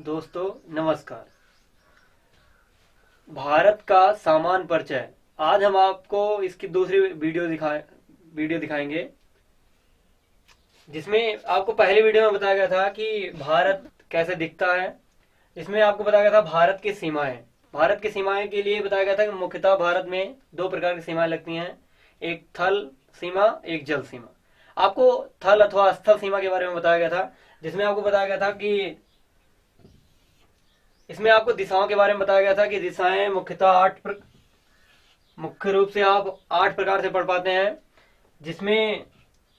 दोस्तों नमस्कार। भारत का सामान्य परिचय। आज हम आपको इसकी दूसरी वीडियो दिखाएंगे, जिसमें आपको पहली वीडियो में बताया गया था कि भारत कैसे दिखता है। इसमें आपको बताया गया था भारत की सीमाएं। भारत की सीमाएं के लिए बताया गया था कि मुख्यतः भारत में दो प्रकार की सीमाएं लगती हैं, एक थल सीमा, एक जल सीमा। आपको थल अथवा स्थल सीमा के बारे में बताया गया था, जिसमें आपको बताया गया था कि इसमें आपको दिशाओं के बारे में बताया गया था कि दिशाएं मुख्यतः मुख्य रूप से आप 8 प्रकार से पढ़ पाते हैं, जिसमें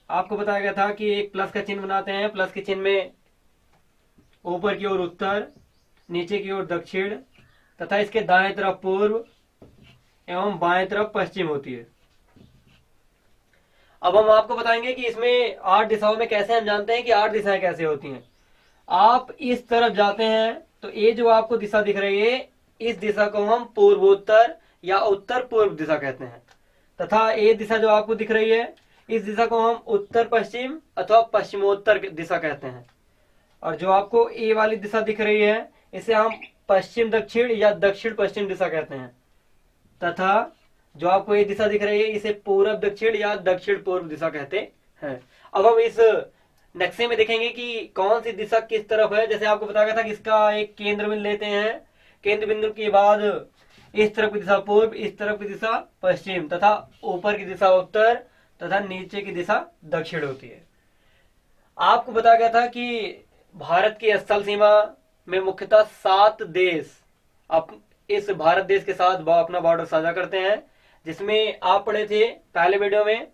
आपको बताया गया था कि एक प्लस का चिन्ह बनाते हैं। प्लस के चिन्ह में ऊपर की ओर उत्तर, नीचे की ओर दक्षिण तथा इसके दाएं तरफ पूर्व एवं बाएं तरफ पश्चिम होती है। अब हम आपको बताएंगे कि इसमें 8 दिशाओं में कैसे हम जानते हैं कि 8 दिशाएं कैसे होती हैं। आप इस तरफ जाते हैं तो ये जो आपको दिशा दिख रही है, इस दिशा को हम पूर्वोत्तर या उत्तर पूर्व दिशा कहते हैं, तथा ये दिशा जो आपको दिख रही है, इस दिशा को हम उत्तर पश्चिम अथवा पश्चिमोत्तर दिशा कहते हैं। और जो आपको ये वाली दिशा दिख रही है, इसे हम पश्चिम दक्षिण या दक्षिण पश्चिम दिशा कहते हैं, तथा जो आपको ये दिशा दिख रही है, इसे पूर्व दक्षिण या दक्षिण पूर्व दिशा कहते हैं। अब हम इस नक्शे में देखेंगे कि कौन सी दिशा किस तरफ है। जैसे आपको बताया गया था कि इसका एक केंद्र बिंदु लेते हैं। केंद्र बिंदु के बाद इस तरफ की दिशा पूर्व, इस तरफ की दिशा पश्चिम तथा ऊपर की दिशा उत्तर तथा नीचे की दिशा दक्षिण होती है। आपको बताया गया था कि भारत की स्थल सीमा में मुख्यतः 7 देश इस भारत देश के साथ अपना बॉर्डर साझा करते हैं, जिसमें आप पढ़े थे पहले वीडियो में।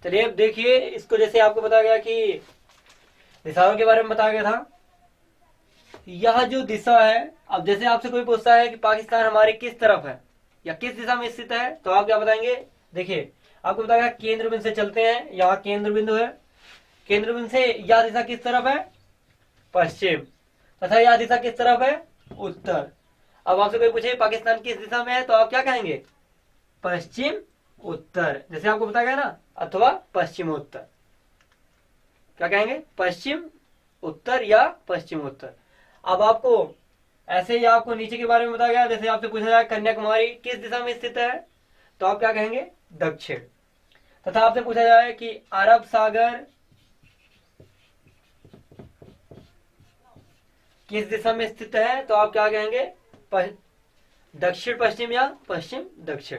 चलिए अब देखिए इसको। जैसे आपको बताया गया कि दिशाओं के बारे में बताया गया था, यह जो दिशा है, अब जैसे आपसे कोई पूछता है कि पाकिस्तान हमारे किस तरफ है या किस दिशा में स्थित है, तो आप क्या बताएंगे। देखिए आपको बताया गया केंद्र बिंदु से चलते हैं, यहाँ केंद्र बिंदु है। केंद्र बिंदु से यह दिशा किस तरफ है, पश्चिम, तथा यह दिशा किस तरफ है, उत्तर। अब आपसे कोई पूछे पाकिस्तान किस दिशा में है, तो आप क्या कहेंगे, पश्चिम उत्तर, जैसे आपको बताया गया ना, अथवा पश्चिमोत्तर। क्या कहेंगे, पश्चिम उत्तर या पश्चिमोत्तर। अब आपको ऐसे ही आपको नीचे के बारे में बताया गया। जैसे आपसे पूछा जाए कन्याकुमारी किस दिशा में स्थित है, तो आप क्या कहेंगे, दक्षिण। तथा आपसे पूछा जाए कि अरब सागर किस दिशा में स्थित है, तो आप क्या कहेंगे, दक्षिण पश्चिम या पश्चिम दक्षिण।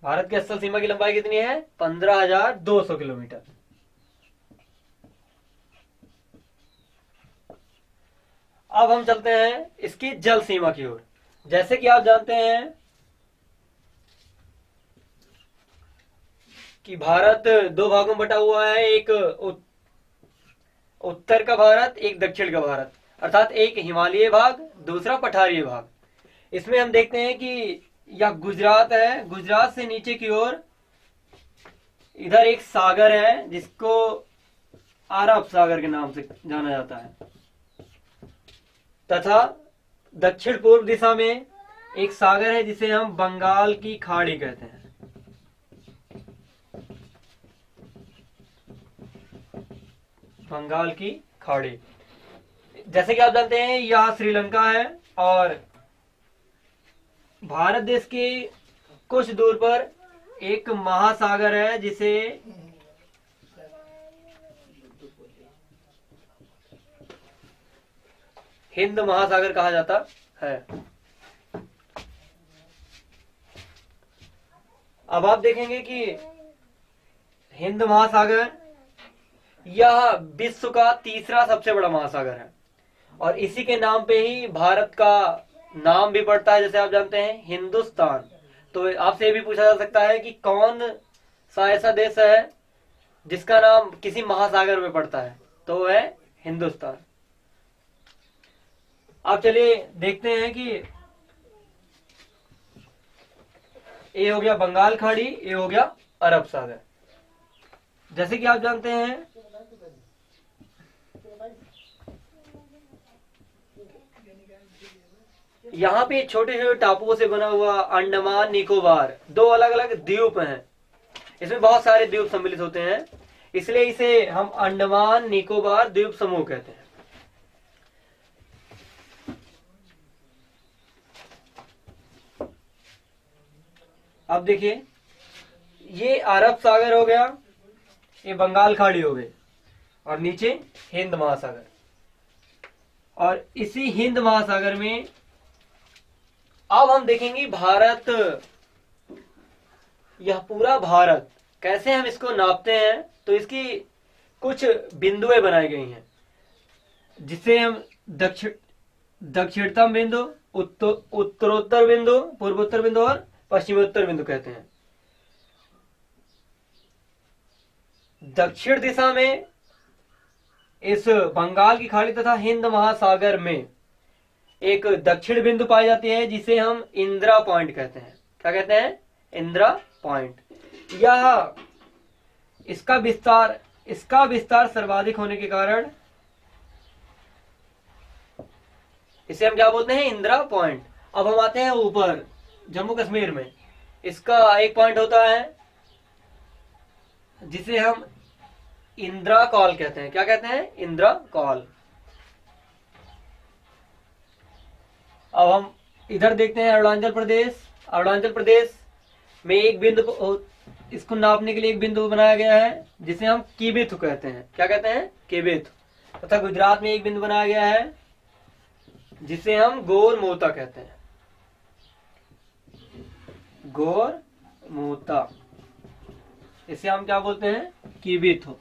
भारत की स्थल सीमा की लंबाई कितनी है, 15,200 किलोमीटर। अब हम चलते हैं इसकी जल सीमा की ओर। जैसे कि आप जानते हैं कि भारत 2 भागों में बटा हुआ है, एक उत्तर का भारत, एक दक्षिण का भारत, अर्थात एक हिमालयी भाग, दूसरा पठारीय भाग। इसमें हम देखते हैं कि यह गुजरात है। गुजरात से नीचे की ओर इधर एक सागर है, जिसको अरब सागर के नाम से जाना जाता है, तथा दक्षिण पूर्व दिशा में एक सागर है जिसे हम बंगाल की खाड़ी कहते हैं। बंगाल की खाड़ी, जैसे कि आप जानते हैं, यह श्रीलंका है। और भारत देश के कुछ दूर पर एक महासागर है, जिसे हिंद महासागर कहा जाता है। अब आप देखेंगे कि हिंद महासागर यह विश्व का तीसरा सबसे बड़ा महासागर है, और इसी के नाम पे ही भारत का नाम भी पड़ता है। जैसे आप जानते हैं हिंदुस्तान, तो आपसे ये भी पूछा जा सकता है कि कौन सा ऐसा देश है जिसका नाम किसी महासागर में पड़ता है, तो वो है हिंदुस्तान। अब चलिए देखते हैं कि ये हो गया बंगाल खाड़ी, ये हो गया अरब सागर। जैसे कि आप जानते हैं यहाँ पे छोटे छोटे टापुओं से बना हुआ अंडमान निकोबार दो अलग अलग द्वीप हैं। इसमें बहुत सारे द्वीप सम्मिलित होते हैं, इसलिए इसे हम अंडमान निकोबार द्वीप समूह कहते हैं। अब देखिए, ये अरब सागर हो गया, ये बंगाल खाड़ी हो गई, और नीचे हिंद महासागर। और इसी हिंद महासागर में अब हम देखेंगे भारत, यह पूरा भारत कैसे हम इसको नापते हैं। तो इसकी कुछ बिंदुएं बनाई गई हैं, जिसे हम दक्षिणतम बिंदु, उत्तरोत्तर बिंदु, पूर्वोत्तर बिंदु और पश्चिमोत्तर बिंदु कहते हैं। दक्षिण दिशा में इस बंगाल की खाड़ी तथा हिंद महासागर में एक दक्षिण बिंदु पाई जाती है, जिसे हम इंदिरा पॉइंट कहते हैं। क्या कहते हैं? इंदिरा पॉइंट। यह इसका विस्तार सर्वाधिक होने के कारण इसे हम क्या बोलते हैं? इंदिरा पॉइंट। अब हम आते हैं ऊपर जम्मू कश्मीर में, इसका एक पॉइंट होता है जिसे हम इंदिरा कॉल कहते हैं। क्या कहते हैं? इंदिरा कॉल। अब हम इधर देखते हैं अरुणाचल प्रदेश। अरुणाचल प्रदेश में एक बिंदु, इसको नापने के लिए एक बिंदु बनाया गया है, जिसे हम किबिथु कहते हैं। क्या कहते हैं? किबिथु। तथा गुजरात में एक बिंदु बनाया गया है, जिसे हम गोरमोता कहते हैं। गोरमोता, इसे हम क्या बोलते हैं? किबिथु।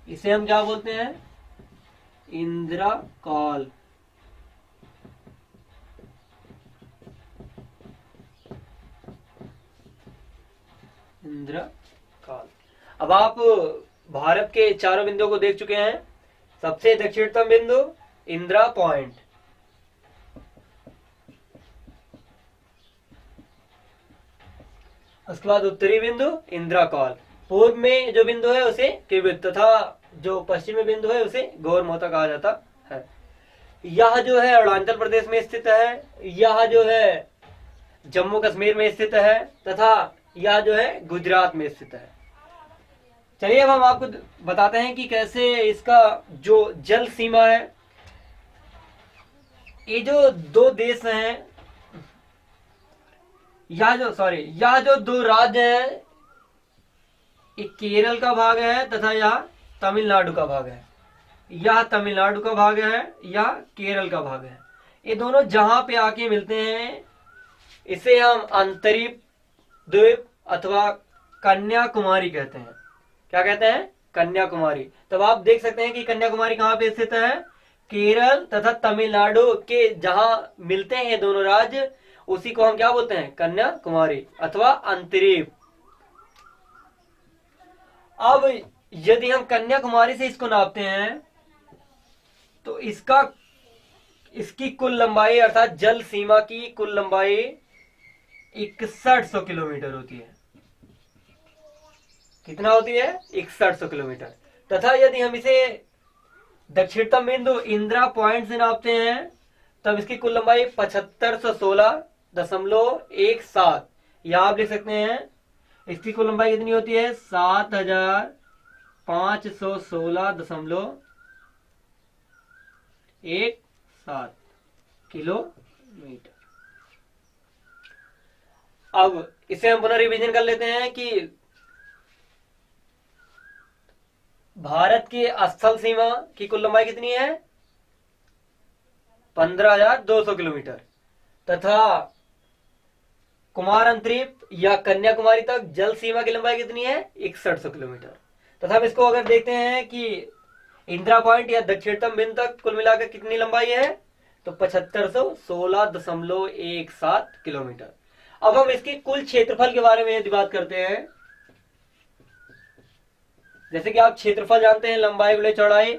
इसे हम क्या बोलते हैं? इंदिरा कॉल। इंदिरा कॉल। अब आप भारत के चारों बिंदुओं को देख चुके हैं। सबसे दक्षिणतम बिंदु इंदिरा पॉइंट, उसके बाद उत्तरी बिंदु इंदिरा कॉल, पूर्व में जो बिंदु है उसे किबिथु तथा जो पश्चिमी बिंदु है उसे गोरमोता कहा जाता है। यह जो है अरुणाचल प्रदेश में स्थित है, यह जो है जम्मू कश्मीर में स्थित है, तथा यह जो है गुजरात में स्थित है। चलिए अब हम आपको बताते हैं कि कैसे इसका जो जल सीमा है, ये जो दो देश हैं, यह जो दो राज्य हैं, एक केरल का भाग है तथा यह तमिलनाडु का भाग है। यह तमिलनाडु का भाग है, यह केरल का भाग है। ये दोनों जहां पे आके मिलते हैं, इसे हम अंतरिप द्वीप अथवा कन्याकुमारी कहते हैं। क्या कहते हैं? कन्याकुमारी। तब आप देख सकते हैं कि कन्याकुमारी कहां पे स्थित है? केरल तथा तमिलनाडु के जहां मिलते हैं दोनों राज्य, उसी को हम क्या बोलते हैं? कन्याकुमारी अथवा अंतरिप। अब यदि हम कन्याकुमारी से इसको नापते हैं, तो इसकी कुल लंबाई अर्थात जल सीमा की कुल लंबाई 6100 किलोमीटर होती है। कितना होती है? 6100 किलोमीटर। तथा यदि हम इसे दक्षिणतम बिंदु इंदिरा पॉइंट से नापते हैं, तब इसकी कुल लंबाई 7516.17। यहां आप लिख सकते हैं इसकी कुल लंबाई कितनी होती है? 7516.17 किलोमीटर। अब इसे हम पुनः रिवीजन कर लेते हैं कि भारत की स्थल सीमा की कुल लंबाई कितनी है? 15,200 किलोमीटर। तथा कुमार अंतरिप या कन्याकुमारी तक जल सीमा की लंबाई कितनी है? 6100 किलोमीटर। तथा हम इसको अगर देखते हैं कि इंदिरा पॉइंट या दक्षिणतम बिंदु तक कुल मिलाकर कितनी लंबाई है, तो 7516.17 किलोमीटर। अब हम इसकी कुल क्षेत्रफल के बारे में यदि बात करते हैं, जैसे कि आप क्षेत्रफल जानते हैं, लंबाई गुणे चौड़ाई,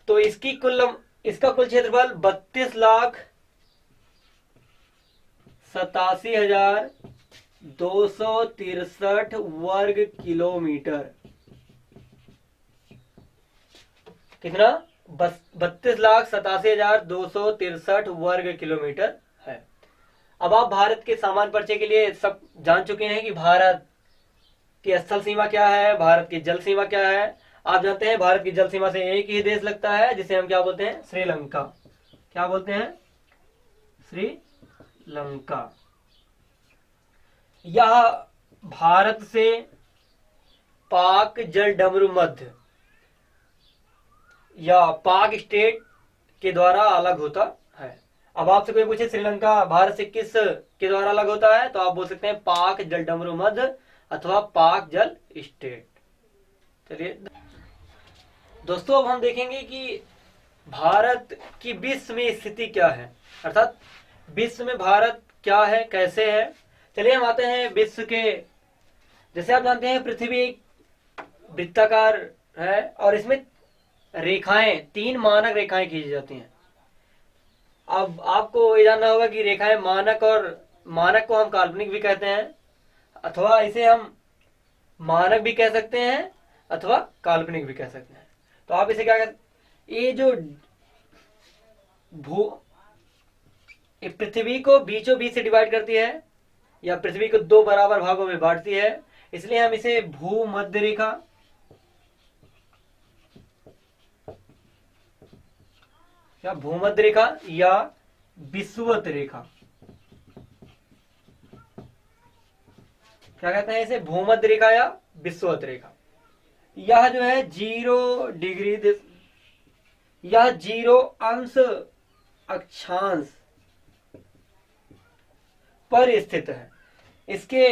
तो इसका कुल क्षेत्रफल 32,87,263 वर्ग किलोमीटर। कितना? 32,87,263 वर्ग किलोमीटर है। अब आप भारत के सामान्य परिचय के लिए सब जान चुके हैं कि भारत की स्थल सीमा क्या है, भारत की जल सीमा क्या है। आप जानते हैं भारत की जल सीमा से एक ही देश लगता है जिसे हम क्या बोलते हैं, श्रीलंका। क्या बोलते हैं, श्रीलंका। यह भारत से पाक जल डमरू मध्य या पाक स्टेट के द्वारा अलग होता है। अब आपसे कोई पूछे श्रीलंका भारत से किस के द्वारा अलग होता है, तो आप बोल सकते हैं पाक जल डमरू मध्य अथवा पाक जल स्टेट। चलिए दोस्तों, अब हम देखेंगे कि भारत की विश्व में स्थिति क्या है, अर्थात विश्व में भारत क्या है, कैसे है। चलिए हम आते हैं विश्व के। जैसे आप जानते हैं पृथ्वी एक वृत्ताकार है और इसमें रेखाएं, 3 मानक रेखाएं खींची जाती हैं। अब आपको ये जानना होगा कि रेखाएं मानक, और मानक को हम काल्पनिक भी कहते हैं, अथवा इसे हम मानक भी कह सकते हैं अथवा काल्पनिक भी कह सकते हैं। तो आप इसे क्या कहते, ये जो पृथ्वी को बीचों बीच से डिवाइड करती है या पृथ्वी को 2 बराबर भागों में बांटती है, इसलिए हम इसे भूमध्य रेखा या भूमध्य रेखा या विषुवत रेखा, क्या कहते हैं इसे, भूमध्य रेखा या विषुवत रेखा। यह जो है 0 डिग्री, यह 0 अंश अक्षांश पर स्थित है। इसके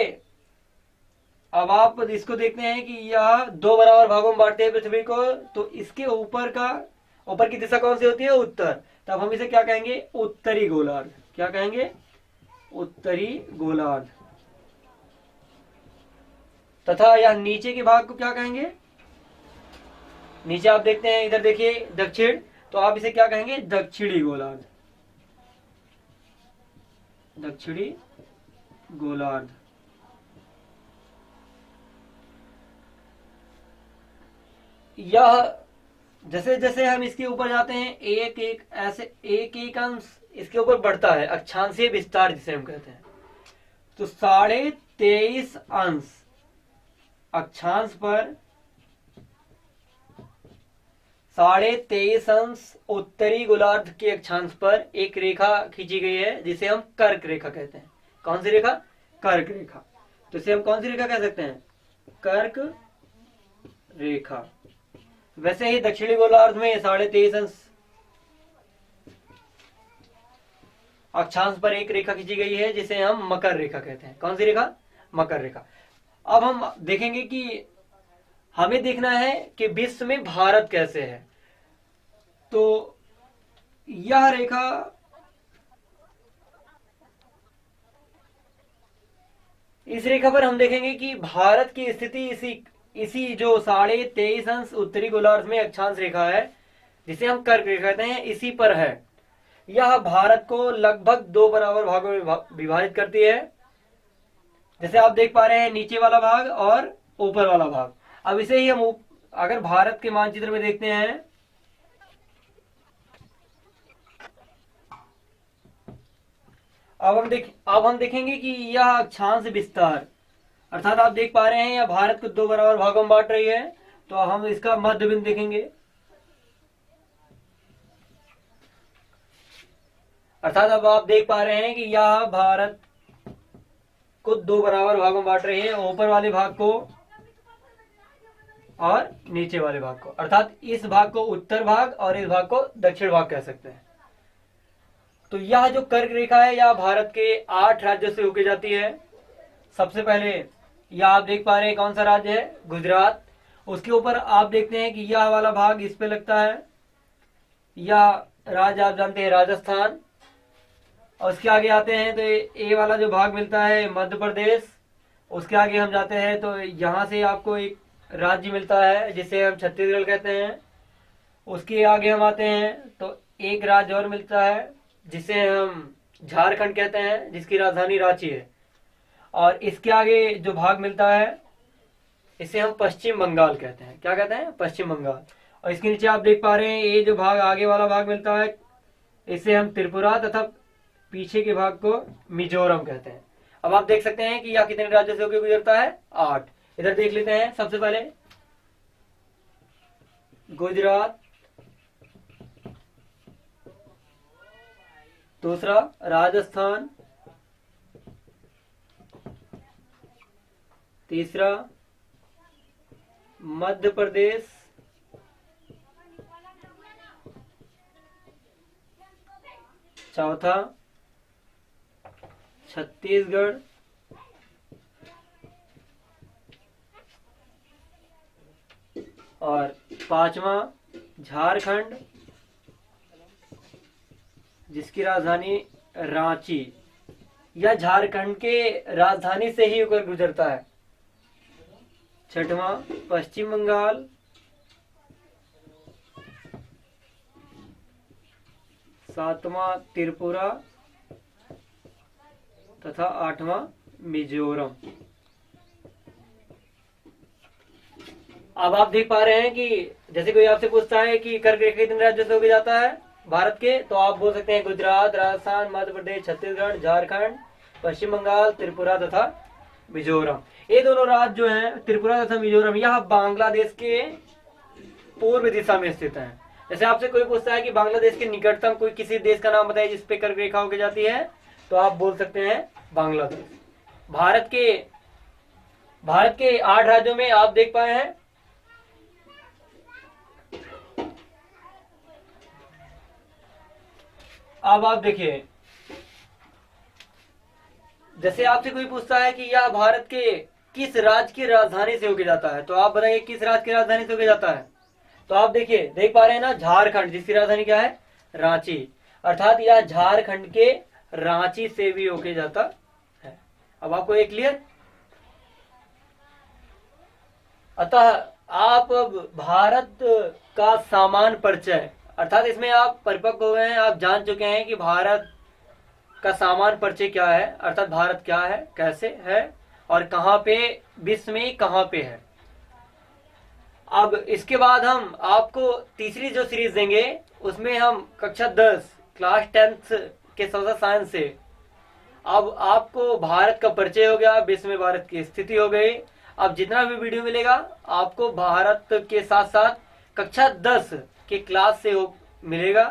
अब आप इसको देखते हैं कि यह 2 बराबर भागों में बांटते हैं पृथ्वी को, तो इसके ऊपर की दिशा कौन सी होती है, उत्तर। तब हम इसे क्या कहेंगे, उत्तरी गोलार्ध। क्या कहेंगे, उत्तरी गोलार्ध। तथा यह नीचे के भाग को क्या कहेंगे, नीचे आप देखते हैं, इधर देखिए दक्षिण, तो आप इसे क्या कहेंगे, दक्षिणी गोलार्ध। दक्षिणी गोलार्ध। यह जैसे जैसे हम इसके ऊपर जाते हैं, एक एक अंश इसके ऊपर बढ़ता है, अक्षांशीय विस्तार जिसे हम कहते हैं। तो 23.5 अंश अक्षांश पर, 23.5 अंश उत्तरी गोलार्ध के अक्षांश पर एक रेखा खींची गई है जिसे हम कर्क रेखा कहते हैं। कौन सी रेखा, कर्क रेखा। तो इसे हम कौन सी रेखा कह सकते हैं, कर्क रेखा। वैसे ही दक्षिणी गोलार्ध में 23.5 अंश अक्षांश पर एक रेखा खींची गई है जिसे हम मकर रेखा कहते हैं। कौन सी रेखा, मकर रेखा। अब हम देखेंगे कि हमें देखना है कि विश्व में भारत कैसे है। तो यह रेखा इस रेखा पर हम देखेंगे कि भारत की स्थिति इसी जो 23.5 अंश उत्तरी गोलार्ध में अक्षांश रेखा है जिसे हम कर्क रेखा कहते हैं, इसी पर है। यह भारत को लगभग 2 बराबर भागों में विभाजित करती है। जैसे आप देख पा रहे हैं नीचे वाला भाग और ऊपर वाला भाग। अब इसे ही हम अगर भारत के मानचित्र में देखते हैं, अब हम देखेंगे कि यह अक्षांश विस्तार, अर्थात आप देख पा रहे हैं यह भारत को 2 बराबर भागों में बांट रही है। तो हम इसका मध्य बिंदु देखेंगे, अर्थात अब आप देख पा रहे हैं कि यह भारत को 2 बराबर भागों में बांट रही है, ऊपर वाले भाग को और नीचे वाले भाग को। अर्थात इस भाग को उत्तर भाग और इस भाग को दक्षिण भाग कह सकते हैं। तो यह जो कर्क रेखा है यह भारत के 8 राज्यों से होकर जाती है। सबसे पहले यह आप देख पा रहे हैं कौन सा राज्य है, गुजरात। उसके ऊपर आप देखते हैं कि यह वाला भाग इस पे लगता है, यह राज्य आप जानते हैं राजस्थान। और उसके आगे आते हैं तो ये वाला जो भाग मिलता है मध्य प्रदेश। उसके आगे हम जाते हैं तो यहाँ से आपको एक राज्य मिलता है जिसे हम छत्तीसगढ़ कहते हैं। उसके आगे हम आते हैं तो एक राज्य और मिलता है जिसे हम झारखंड कहते हैं, जिसकी राजधानी रांची है। और इसके आगे जो भाग मिलता है इसे हम पश्चिम बंगाल कहते हैं। क्या कहते हैं, पश्चिम बंगाल। और इसके नीचे आप देख पा रहे हैं ये जो भाग आगे वाला भाग मिलता है इसे हम त्रिपुरा तथा पीछे के भाग को मिजोरम कहते हैं। अब आप देख सकते हैं कि यह कितने राज्यों से होकर गुजरता है, 8। इधर देख लेते हैं सबसे पहले गुजरात, दूसरा राजस्थान, तीसरा मध्य प्रदेश, चौथा छत्तीसगढ़, और पांचवा झारखंड जिसकी राजधानी रांची, यह झारखंड के राजधानी से ही होकर गुजरता है। छठवां पश्चिम बंगाल, सातवां त्रिपुरा तथा आठवां मिजोरम। अब आप देख पा रहे हैं कि जैसे कोई आपसे पूछता है कि कर्क रेखा कितने राज्यों से होकर जाता है भारत के, तो आप बोल सकते हैं गुजरात, राजस्थान, मध्य प्रदेश, छत्तीसगढ़, झारखंड, पश्चिम बंगाल, त्रिपुरा तथा मिजोरम। ये दोनों राज्य जो हैं त्रिपुरा तथा मिजोरम, यह बांग्लादेश के पूर्व दिशा में स्थित हैं। जैसे आपसे कोई पूछता है कि बांग्लादेश के निकटतम कोई किसी देश का नाम बताइए जिसपे कर्क रेखा होकर जाती है, तो आप बोल सकते हैं बांग्लादेश। भारत के 8 राज्यों में आप देख पाए हैं अब आप देखिए, जैसे आपसे कोई पूछता है कि यह भारत के किस राज्य की राजधानी से होकर जाता है, तो आप बताइए किस राज्य की राजधानी से होकर जाता है। तो आप देखिए देख पा रहे हैं ना, झारखंड जिसकी राजधानी क्या है, रांची, अर्थात यह झारखंड के रांची से भी होके जाता है। अब आपको एक क्लियर। अतः आप अब भारत का सामान्य परिचय, अर्थात इसमें आप परिपक्व हो गए हैं, आप जान चुके हैं कि भारत का सामान्य परिचय क्या है, अर्थात भारत क्या है, कैसे है और कहां पे विश्व में कहां पे है। अब इसके बाद हम आपको तीसरी जो सीरीज देंगे उसमें हम कक्षा 10 क्लास 10th के सोशल साइंस से अब आपको भारत का परिचय हो गया, विश्व में भारत की स्थिति हो गई। अब जितना भी वीडियो मिलेगा आपको भारत के साथ साथ कक्षा 10 के क्लास से मिलेगा,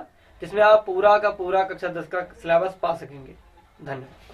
जिसमें आप पूरा का पूरा कक्षा 10 का सिलेबस पा सकेंगे। धन्यवाद।